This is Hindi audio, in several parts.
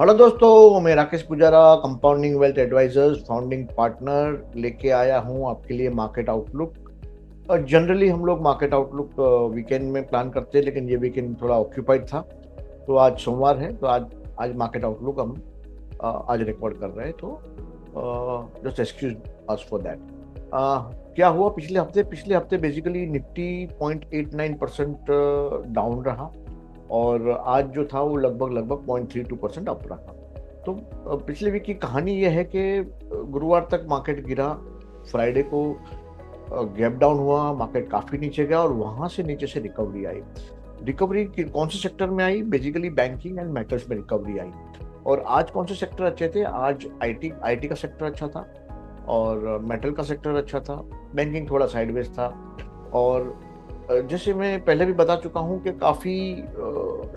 हेलो दोस्तों, मैं Rakesh Pujara, compounding wealth advisors founding partner लेके आया हूँ आपके लिए मार्केट आउटलुक। और जनरली हम लोग मार्केट आउटलुक वीकेंड में प्लान करते हैं, लेकिन ये वीकेंड थोड़ा ऑक्यूपाइड था। तो आज सोमवार है, तो आज आज मार्केट आउटलुक हम आज रिकॉर्ड कर रहे हैं। तो just excuse us for that. क्या हुआ पिछले हफ्ते बेसिकली निफ्टी 0.89% डाउन रहा। और आज जो था वो लगभग लगभग 0.32% अप रहा। तो पिछले वीक की कहानी ये है कि गुरुवार तक मार्केट गिरा। फ्राइडे को गैप डाउन हुआ, मार्केट काफी नीचे गया और वहां से नीचे से रिकवरी आई। रिकवरी कौन से सेक्टर में आई? बेसिकली बैंकिंग एंड मेटल्स में रिकवरी आई। और आज कौन से सेक्टर अच्छे थे? आज आईटी का सेक्टर अच्छा था और मेटल का सेक्टर अच्छा था। बैंकिंग थोड़ा साइडवेज था। और जैसे मैं पहले भी बता चुका हूँ कि काफी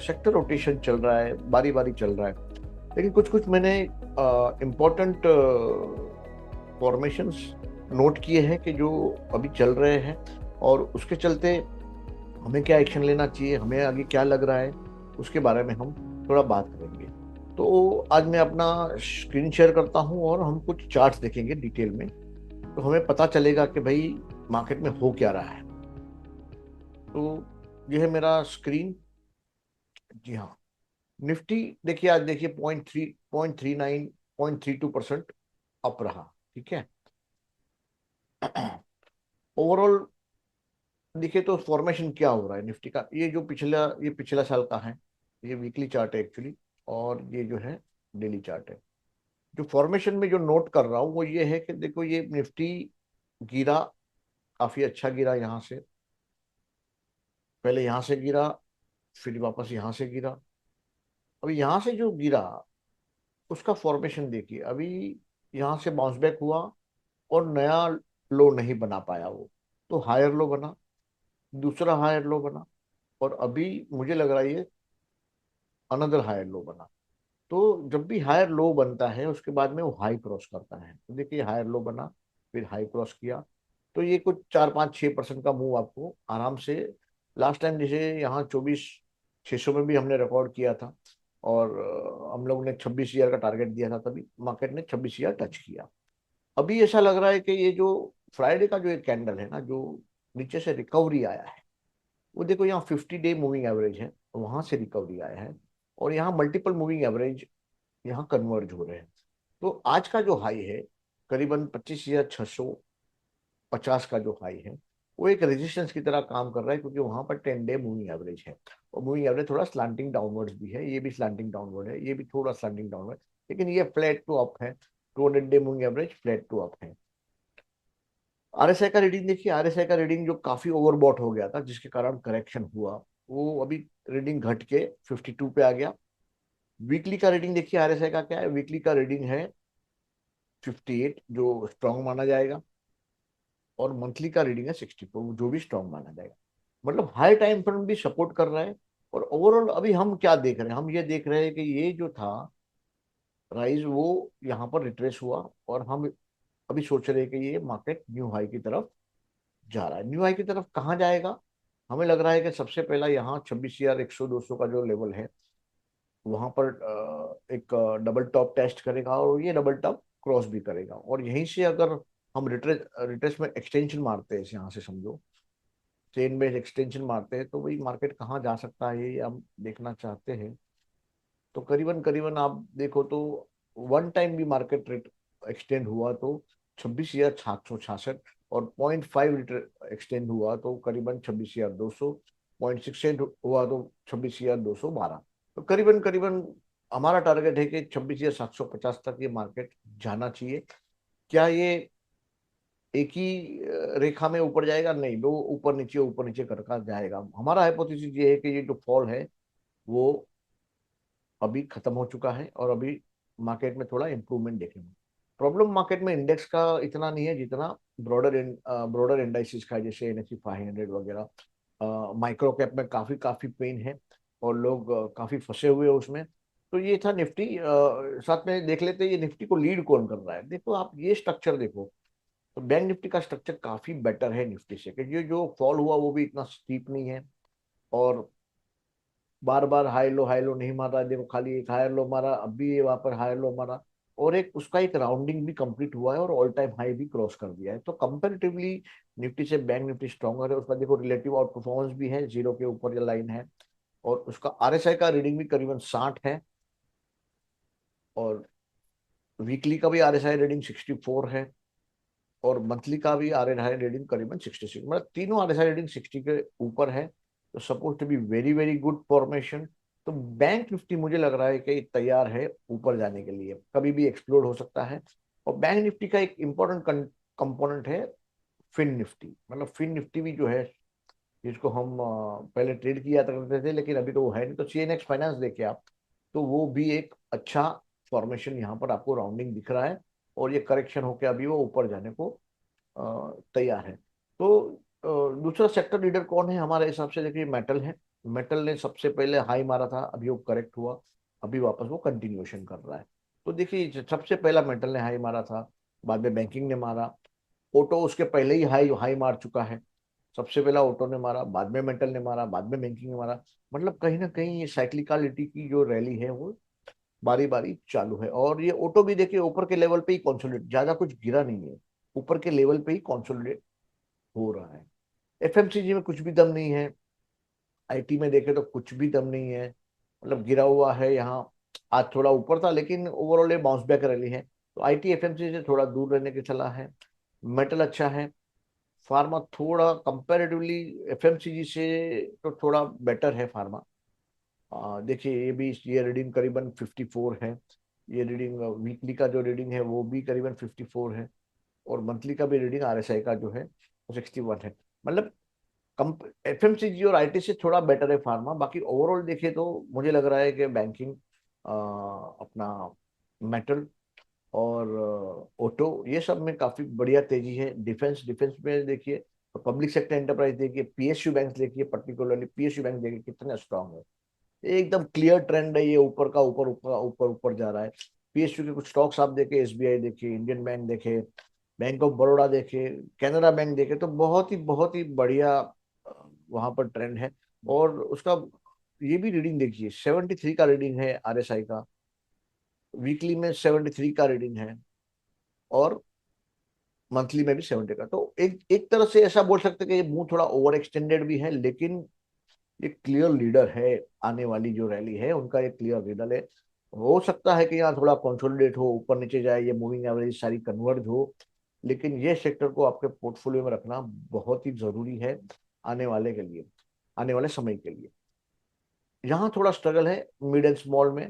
सेक्टर रोटेशन चल रहा है, बारी बारी चल रहा है। लेकिन कुछ कुछ मैंने इम्पोर्टेंट फॉर्मेशंस नोट किए हैं कि जो अभी चल रहे हैं, और उसके चलते हमें क्या एक्शन लेना चाहिए, हमें आगे क्या लग रहा है, उसके बारे में हम थोड़ा बात करेंगे। तो आज मैं अपना स्क्रीन शेयर करता हूँ और हम कुछ चार्ट्स देखेंगे डिटेल में। तो हमें पता चलेगा कि भाई मार्केट में हो क्या रहा है। तो ये है मेरा स्क्रीन। जी हाँ। निफ्टी देखिए, आज देखिए 0.39 0.32% अप रहा। ठीक है। ओवरऑल देखिए तो फॉर्मेशन क्या हो रहा है निफ्टी का, ये पिछला साल का है। ये वीकली चार्ट है एक्चुअली। और ये जो है डेली चार्ट है। जो फॉर्मेशन में जो नोट कर रहा हूँ वो ये है कि देखो, ये निफ्टी गिरा, काफी अच्छा गिरा यहाँ से। पहले यहाँ से गिरा, फिर वापस यहाँ से गिरा। अभी यहाँ से जो गिरा उसका फॉर्मेशन देखिए। अभी यहाँ से बाउंस बैक हुआ और नया लो नहीं बना पाया वो। तो हायर लो बना, दूसरा हायर लो बना, और अभी मुझे लग रहा है ये अनदर हायर लो बना। तो जब भी हायर लो बनता है उसके बाद में वो हाई क्रॉस करता है। तो देखिए हायर लो बना, फिर हाई क्रॉस किया। तो ये कुछ 4-5-6% का मूव आपको आराम से। लास्ट टाइम जैसे यहाँ 24,600 में भी हमने रिकॉर्ड किया था। और हम लोग ने 26,000 का टारगेट दिया था, तभी मार्केट ने 26,000 टच किया। अभी ऐसा लग रहा है कि ये जो फ्राइडे का जो एक कैंडल है ना, जो नीचे से रिकवरी आया है, वो देखो यहाँ 50 डे मूविंग एवरेज है, वहां से रिकवरी आया है। और यहाँ मल्टीपल मूविंग एवरेज यहाँ कन्वर्ज हो रहे हैं। तो आज का जो हाई है करीबन 25,650 का जो हाई है, वो एक रेजिस्टेंस की तरह काम कर रहा है, क्योंकि वहां पर 10 डे मूविंग एवरेज है। और मूविंग एवरेज थोड़ा स्लांटिंग डाउनवर्ड्स भी है, ये भी स्लांटिंग डाउनवर्ड है, ये भी थोड़ा स्लांटिंग डाउनवर्ड। लेकिन ये फ्लैट टू अप है। 200 day moving average flat to up है। आरएसआई का रीडिंग देखिए, आरएसआई का रीडिंग जो काफी ओवरबॉट हो गया था, जिसके कारण करेक्शन हुआ, वो अभी रीडिंग घट के 52 पे आ गया। वीकली का रीडिंग देखिए, आरएसआई का क्या है, वीकली का रीडिंग है 58, जो स्ट्रांग माना जाएगा। और मंथली का रीडिंग है 64, जो भी स्ट्रांग माना जाएगा। मतलब हाई टाइम फ्रेम भी सपोर्ट कर रहा है। और ओवरऑल अभी हम क्या देख रहे हैं, हम ये देख रहे हैं कि ये जो था राइज, वो यहाँ पर रिट्रेस हुआ। और हम अभी सोच रहे हैं कि ये मार्केट न्यू हाई की तरफ जा रहा है। न्यू हाई की तरफ कहाँ जाएगा? हमें लग रहा है कि सबसे पहला यहाँ 26,100-200 का जो लेवल है, वहां पर एक डबल टॉप टेस्ट करेगा, और ये डबल टॉप क्रॉस भी करेगा। और यहीं से अगर हम रिट्रेस रिट्रेस में एक्सटेंशन मारते हैं, यहाँ से समझो चेन बेस एक्सटेंशन मारते हैं, तो वही मार्केट कहाँ जा सकता है ये हम देखना चाहते हैं। तो करीबन करीबन आप देखो तो वन टाइम भी मार्केट रेट एक्सटेंड हुआ तो 26,766। और 0.5 लीटर एक्सटेंड हुआ तो करीबन 26,200। 0.6 हुआ तो 26,212। तो करीबन करीबन हमारा टारगेट है कि 26,750 तक ये मार्केट जाना चाहिए। क्या ये एक ही रेखा में ऊपर जाएगा? नहीं, वो ऊपर नीचे करके जाएगा। हमारा हाइपोथेसिस ये है कि ये जो फॉल है वो अभी खत्म हो चुका है, और अभी मार्केट में थोड़ा इंप्रूवमेंट देखेंगे। प्रॉब्लम मार्केट में इंडेक्स का इतना नहीं है जितना ब्रॉडर इंडाइसिस का है, जैसे NSE 500 वगैरह। माइक्रो कैप में काफी काफी पेन है, और लोग काफी फंसे हुए हैं उसमें। तो ये था निफ्टी। साथ में देख लेते हैं ये निफ्टी को लीड कौन कर रहा है। देखो आप ये स्ट्रक्चर देखो, तो बैंक निफ्टी का स्ट्रक्चर काफी बेटर है निफ्टी से, कि ये जो फॉल हुआ वो भी इतना स्टीप नहीं है। और बार बार हाई लो नहीं मार रहा है, देखो खाली एक हायर लो मारा, अब भी ये वहां पर हायर लो मारा, और एक उसका एक राउंडिंग भी कंप्लीट हुआ है और ऑल टाइम हाई भी क्रॉस कर दिया है। तो कंपेरेटिवली निफ्टी से बैंक निफ्टी स्ट्रॉन्गर है। उसका देखो रिलेटिव आउट परफॉर्मेंस भी है, जीरो के ऊपर ये लाइन है, और उसका आरएसआई का रीडिंग भी करीबन 60 है, और वीकली का भी आरएसआई रीडिंग 64 है, और मंथली का भी आरएसआई रीडिंग करीबन 66, मतलब तीनों आरएसआई रीडिंग 60 के ऊपर है। तो suppose to be very very good formation. तो बैंक निफ्टी मुझे लग रहा है कि तैयार है ऊपर जाने के लिए, कभी भी एक्सप्लोर हो सकता है। और बैंक निफ्टी का एक इंपॉर्टेंट कंपोनेंट है फिन निफ्टी, मतलब फिन निफ्टी भी जो है, जिसको हम पहले ट्रेड किया करते थे लेकिन अभी तो वो है नहीं, तो सीएनएक्स फाइनेंस देखिए आप, तो वो भी एक अच्छा फॉर्मेशन यहाँ पर आपको राउंडिंग दिख रहा है, और ये करेक्शन होकर अभी वो ऊपर जाने को तैयार है। तो दूसरा सेक्टर लीडर कौन है हमारे हिसाब से, देखिए मेटल है। मेटल ने सबसे पहले हाई मारा था, अभी वो करेक्ट हुआ, अभी वापस वो कंटिन्यूएशन कर रहा है। तो देखिए सबसे पहला मेटल ने हाई मारा था, बाद में बैंकिंग ने मारा, ऑटो उसके पहले ही हाई हाई मार चुका है। सबसे पहला ऑटो ने मारा, बाद में मेटल ने मारा, बाद में बैंकिंग ने मारा। मतलब कहीं ना कहीं ये साइक्लिकलिटी की जो रैली है वो बारी बारी चालू है। और ये ऑटो भी देखिए ऊपर के लेवल पे ही कॉन्सोलिडेट, ज्यादा कुछ गिरा नहीं है, ऊपर के लेवल पे ही कॉन्सोलिडेट हो रहा है। एफएमसीजी में कुछ भी दम नहीं है, आईटी में देखे तो कुछ भी दम नहीं है, मतलब गिरा हुआ है यहाँ। आज थोड़ा ऊपर था लेकिन ओवरऑल ये बाउंस बैक रैली है। तो आईटी एफएमसीजी से थोड़ा दूर रहने की सलाह है। मेटल अच्छा है, फार्मा थोड़ा कंपैरेटिवली एफएमसीजी से तो थोड़ा बेटर है फार्मा। देखिए ये भी, ये रीडिंग करीबन 54 है, ये रीडिंग वीकली का जो रीडिंग है वो भी करीबन 54 है, और मंथली का भी रीडिंग आरएसआई का जो है वो 61 है। मतलब कम एफएमसीजी और आईटी से थोड़ा बेटर है फार्मा। बाकी ओवरऑल देखे तो मुझे लग रहा है कि बैंकिंग, अपना मेटल और ऑटो, ये सब में काफी बढ़िया तेजी है। डिफेंस डिफेंस में देखिए, पब्लिक सेक्टर एंटरप्राइज देखिए, पीएसयू बैंक देखिए, पर्टिकुलरली पीएसयू बैंक देखिए कितना स्ट्रांग है। एकदम क्लियर ट्रेंड है, ये ऊपर का ऊपर ऊपर ऊपर ऊपर जा रहा है। पीएसयू के कुछ स्टॉक्स आप देखे, एसबीआई देखे, इंडियन बैंक देखे, बैंक ऑफ बड़ौदा देखे, कैनरा बैंक देखे, तो बहुत ही बढ़िया वहां पर ट्रेंड है। और उसका ये भी रीडिंग देखिए, 73 का रीडिंग है आरएसआई का, वीकली में 73 का रीडिंग है, और मंथली में भी 70 का। तो एक एक तरह से ऐसा बोल सकते हैं कि ये मुंह थोड़ा ओवर एक्सटेंडेड भी है, लेकिन ये क्लियर लीडर है। आने वाली जो रैली है उनका ये क्लियर लीडर है। हो सकता है कि यहाँ थोड़ा कंसोलिडेट हो, ऊपर नीचे जाए, ये मूविंग एवरेज सारी कन्वर्ज हो, लेकिन ये सेक्टर को आपके पोर्टफोलियो में रखना बहुत ही जरूरी है आने वाले के लिए, आने वाले समय के लिए। यहाँ थोड़ा स्ट्रगल है मिड एंड स्मॉल में।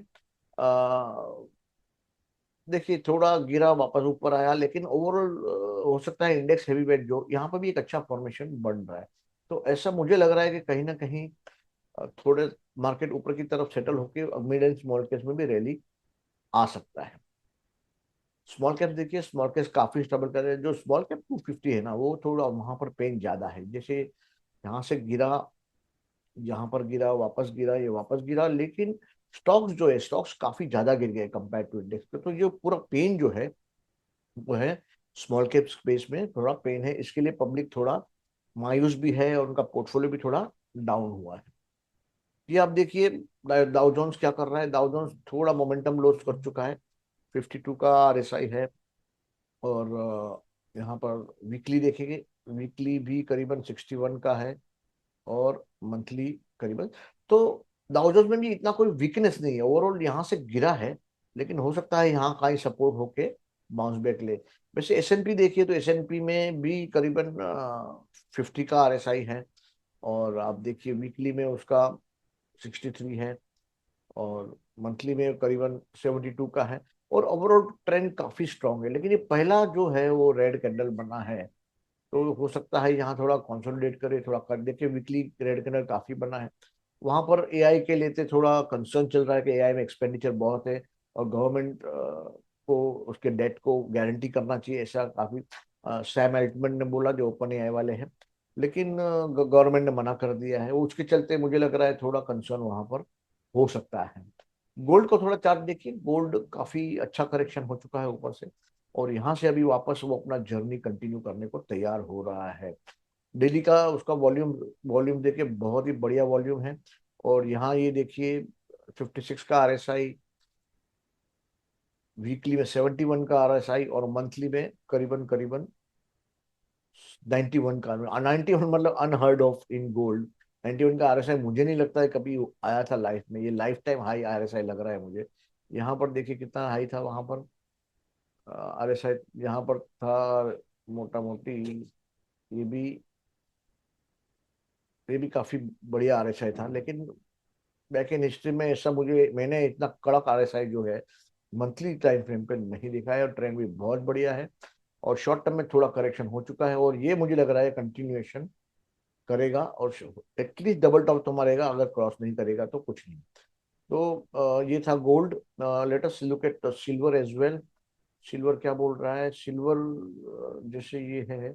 देखिए थोड़ा गिरा, वापस ऊपर आया, लेकिन ओवरऑल हो सकता है इंडेक्स हैवी वेट जो यहाँ पर भी एक अच्छा फॉर्मेशन बन रहा है। तो ऐसा मुझे लग रहा है कि कहीं ना कहीं थोड़े मार्केट ऊपर की तरफ सेटल होकर मिड एंड स्मॉल कैप्स में भी रैली आ सकता है। स्मॉल कैप देखिए, स्मॉल कैप काफी स्टेबल कर रहे हैं। जो स्मॉल कैप 250 है ना, वो थोड़ा वहां पर पेन ज्यादा है। जैसे यहाँ से गिरा, यहाँ पर गिरा, वापस गिरा, ये वापस गिरा, लेकिन स्टॉक्स जो है, स्टॉक्स काफी ज्यादा गिर गए कंपेयर टू इंडेक्स पे। तो ये पूरा पेन जो है वो है स्मॉल कैप स्पेस में, थोड़ा पेन है। इसके लिए पब्लिक थोड़ा मायूस भी है, और उनका पोर्टफोलियो भी थोड़ा डाउन हुआ है। ये आप देखिए डाउ जोन्स क्या कर रहा है। डाउ जोन्स थोड़ा मोमेंटम लॉस कर चुका है, 52 का आरएसआई है, और यहाँ पर वीकली देखेंगे, वीकली भी करीबन 61 का है, और मंथली करीबन। तो डाउ जोन्स में भी इतना कोई वीकनेस नहीं है, ओवरऑल यहाँ से गिरा है, लेकिन हो सकता है यहाँ का ही सपोर्ट होके बाउंस बैक ले। वैसे एसएनपी देखिए, तो एसएनपी में भी करीबन 50 का आरएसआई है, और आप देखिए वीकली में उसका 63 है, और मंथली में करीबन 72 का है। और ओवरऑल ट्रेंड काफी स्ट्रांग है, लेकिन ये पहला जो है वो रेड कैंडल बना है, तो हो सकता है यहाँ थोड़ा कंसोलिडेट करे, थोड़ा कर। देखिए वीकली रेड कैंडल काफी बना है। वहां पर एआई के लेते थोड़ा कंसर्न चल रहा है कि एआई में एक्सपेंडिचर बहुत है, और गवर्नमेंट को उसके डेट को गारंटी करना चाहिए, ऐसा काफी सैम एल्टमैन ने बोला, जो ओपन एआई वाले हैं। लेकिन गवर्नमेंट ने मना कर दिया है, उसके चलते मुझे लग रहा है थोड़ा कंसर्न वहां पर हो सकता है। गोल्ड को थोड़ा चार्ट देखिए, गोल्ड काफी अच्छा करेक्शन हो चुका है ऊपर से, और यहाँ से अभी वापस वो अपना जर्नी कंटिन्यू करने को तैयार हो रहा है। डेली का उसका वॉल्यूम वॉल्यूम देखिए बहुत ही बढ़िया वॉल्यूम है, और यहाँ ये देखिए 56 का RSI, वीकली में 71 का RSI, और मंथली में करीबन करीबन 91 का। 91 मतलब अनहर्ड ऑफ इन गोल्ड। 91 का RSI मुझे नहीं लगता है कभी आया था लाइफ में, ये लाइफ टाइम हाई RSI लग रहा है मुझे। यहाँ पर देखिए कितना हाई था वहां पर RSI, यहाँ पर था मोटा मोटी, ये भी ये भी काफी बढ़िया RSI था। लेकिन बैक इन हिस्ट्री में ऐसा मैंने इतना कड़क RSI जो है मंथली टाइम फ्रेम पे नहीं देखा है, और ट्रेंड भी बहुत बढ़िया है। और शॉर्ट टर्म में थोड़ा करेक्शन हो चुका है, और ये मुझे लग रहा है कंटिन्यूएशन करेगा, और एटलीस्ट डबल टॉप तो मारेगा, अगर क्रॉस नहीं करेगा तो कुछ नहीं। तो ये था gold. Let us look at silver as well. Silver क्या बोल रहा है? सिल्वर जैसे ये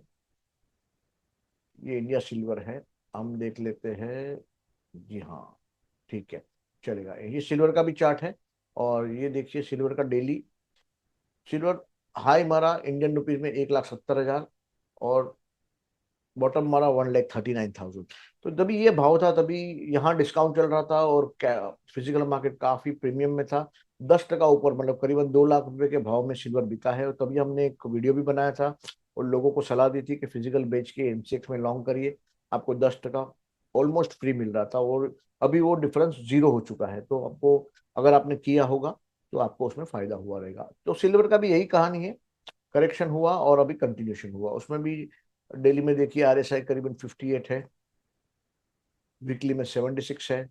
इंडिया सिल्वर है, हम देख लेते हैं। जी हाँ, ठीक है, चलेगा। ये सिल्वर का भी चार्ट है, और ये देखिए सिल्वर का डेली। सिल्वर हाई मारा इंडियन रुपीज में 1,70,000, और बॉटम मारा 1,39,000। तो तभी ये भाव था, तभी यहाँ डिस्काउंट चल रहा था, और फिजिकल मार्केट काफी प्रीमियम में था। 10% ऊपर, मतलब करीबन 2 लाख रुपए के भाव में सिल्वर बिका है। और तभी हमने एक वीडियो भी बनाया था, और लोगों को सलाह दी थी कि फिजिकल बेच के MCX में लॉन्ग करिए, आपको 10% ऑलमोस्ट फ्री मिल रहा था। और अभी वो डिफरेंस जीरो हो चुका है, तो आपको, अगर आपने किया होगा तो आपको उसमें फायदा हुआ रहेगा। तो सिल्वर का भी यही कहानी है, करेक्शन हुआ और अभी कंटिन्यूशन हुआ उसमें भी। डेली में देखिए RSI करीबन 58 है, वीकली में 76 है,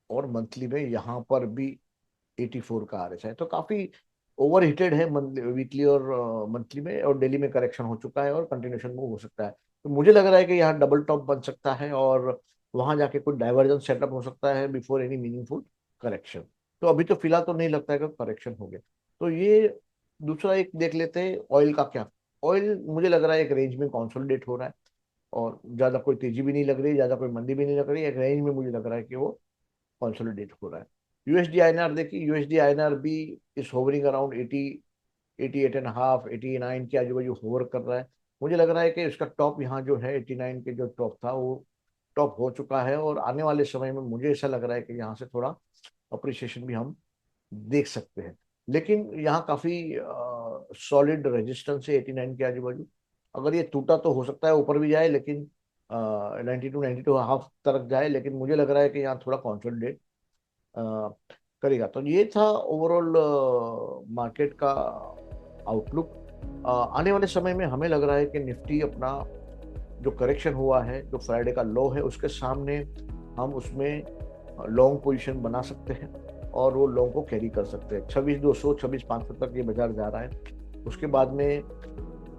और मंथली में यहाँ पर भी 84 का RSI। तो काफी ओवर हीटेड है वीकली और मंथली में, और डेली में करेक्शन हो चुका है, और कंटिन्यूशन मूव हो सकता है। तो मुझे लग रहा है कि यहाँ डबल टॉप बन सकता है, और वहां जाके कुछ डाइवर्जेंस सेटअप हो सकता है बिफोर एनी मीनिंगफुल करेक्शन। तो अभी तो फिलहाल तो नहीं लगता है कि करेक्शन हो गया। तो ये दूसरा एक देख लेते हैं, ऑयल का क्या। ऑयल मुझे लग रहा है एक रेंज में कॉन्सोलिडेट हो रहा है, और ज्यादा कोई तेजी भी नहीं लग रही, ज्यादा कोई मंदी भी नहीं लग रही, एक रेंज में मुझे लग रहा है कि वो कंसोलिडेट हो रहा है। USD INR देखिए, USD INR भी इस होवरिंग अराउंड 80, 88.5, 89 के आजू बाजू होवर कर रहा है। मुझे लग रहा है कि इसका टॉप यहाँ जो है 89 के जो टॉप था वो टॉप हो चुका है, और आने वाले समय में मुझे ऐसा लग रहा है कि यहाँ से थोड़ा अप्रिसिएशन भी हम देख सकते हैं। लेकिन यहाँ काफी सॉलिड रेजिस्टेंस है 89 के आजू बाजू। अगर ये टूटा तो हो सकता है ऊपर भी जाए, लेकिन 92, 92.5 तक जाए, लेकिन मुझे लग रहा है कि यहाँ थोड़ा कॉन्सोलिडेट करेगा। तो ये था ओवरऑल मार्केट का आउटलुक। आने वाले समय में हमें लग रहा है कि निफ्टी अपना जो करेक्शन हुआ है, जो फ्राइडे का लो है, उसके सामने हम उसमें लॉन्ग पोजीशन बना सकते हैं, और वो लॉन्ग को कैरी कर सकते हैं। 26,200, 26,500 तक ये बाजार जा रहा है। उसके बाद में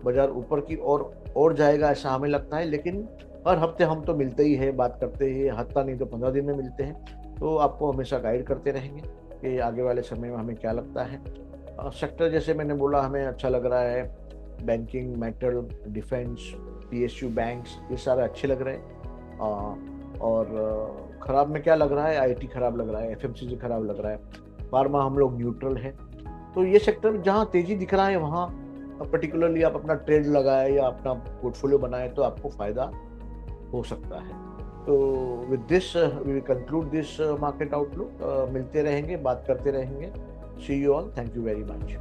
बाजार ऊपर की और जाएगा ऐसा हमें लगता है। लेकिन हर हफ्ते हम तो मिलते ही है, बात करते ही, हफ्ता नहीं तो 15 दिन में मिलते हैं, तो आपको हमेशा गाइड करते रहेंगे कि आगे वाले समय में हमें क्या लगता है। सेक्टर जैसे मैंने बोला हमें अच्छा लग रहा है, banking, metal, defence, PSU banks, ये सारे अच्छे लग रहे हैं। और खराब में क्या लग रहा है? IT खराब लग रहा है, FMCG खराब लग रहा है, फार्मा हम लोग न्यूट्रल है। तो ये सेक्टर जहाँ तेजी दिख रहा है वहाँ पर्टिकुलरली आप अपना ट्रेड लगाए या अपना पोर्टफोलियो बनाए तो आपको फायदा हो सकता है। तो with this we conclude this market outlook. मिलते रहेंगे, बात करते रहेंगे। See you all, thank you very much.